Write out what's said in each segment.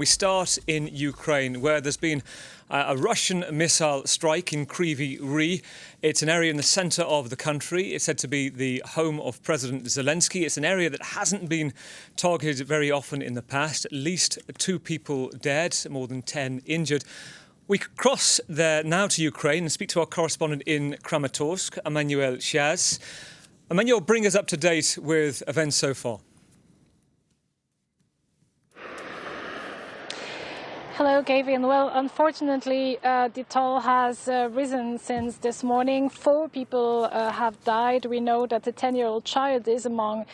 We start in Ukraine, where there's been a Russian missile strike in Kryvyi Rih. It's an area in the centre of the country. It's said to be the home of President Zelensky. It's an area that hasn't been targeted very often in the past. At least 2 people dead, more than 10 injured. We cross there now to Ukraine and speak to our correspondent in Kramatorsk, Emmanuel Chaz. Emmanuel, bring us up to date with events so far. Hello, Gavin. Well, unfortunately, the toll has risen since this morning. 4 people have died. We know that a 10-year-old child is among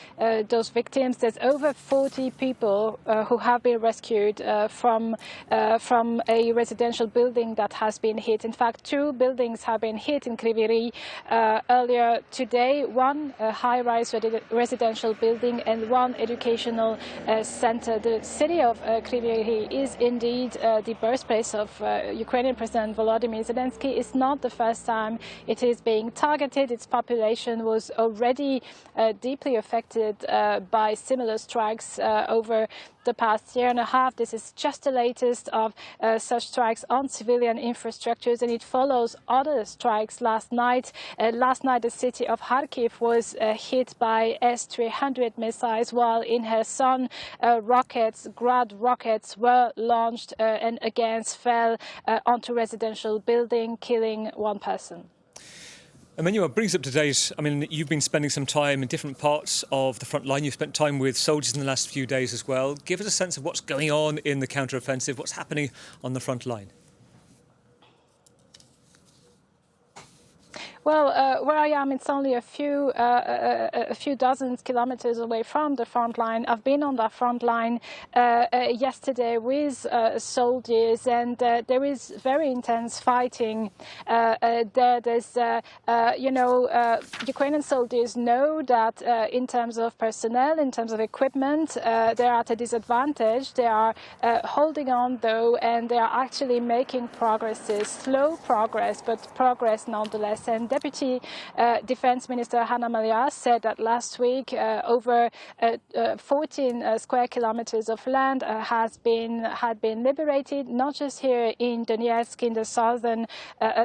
those victims. There's over 40 people who have been rescued from a residential building that has been hit. In fact, 2 buildings have been hit in Kryvyi Rih earlier today. One high-rise residential building and one educational center. The city of Kryvyi Rih is indeed the birthplace of Ukrainian President Volodymyr Zelensky. It's not the first time it is being targeted. Its population was already deeply affected by similar strikes over the past year and a half. This is just the latest of such strikes on civilian infrastructures, and it follows other strikes last night. Last night, the city of Kharkiv was hit by S-300 missiles, while in Kherson, Grad rockets were launched and again fell onto residential building, killing 1 person. Emmanuel, brings up to date. I mean, you've been spending some time in different parts of the front line. You've spent time with soldiers in the last few days as well. Give us a sense of what's going on in the counter-offensive, what's happening on the front line. Well, where I am, it's only a few dozen kilometers away from the front line. I've been on that front line yesterday with soldiers, and there is very intense fighting. There's, Ukrainian soldiers know that in terms of personnel, in terms of equipment, they're at a disadvantage. They are holding on, though, and they are actually making progresses, slow progress, but progress nonetheless. And Deputy Defense Minister Hanna Maliar said that last week over 14 square kilometers of land had been liberated, not just here in Donetsk, in the southern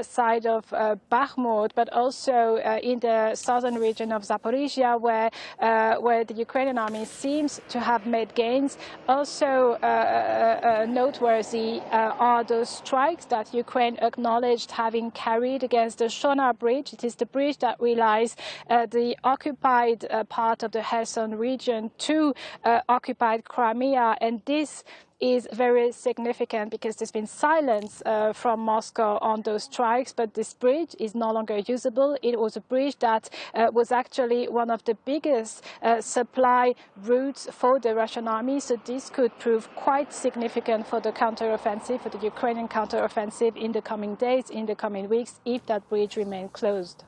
side of Bakhmut, but also in the southern region of Zaporizhia, where the Ukrainian army seems to have made gains. Also noteworthy are those strikes that Ukraine acknowledged having carried against the Shona Bridge. It is the bridge that relies the occupied part of the Kherson region to occupied Crimea, and this is very significant because there's been silence from Moscow on those strikes, but this bridge is no longer usable. It was a bridge that was actually one of the biggest supply routes for the Russian army, so this could prove quite significant for the counteroffensive, for the Ukrainian counteroffensive in the coming days, in the coming weeks, if that bridge remains closed.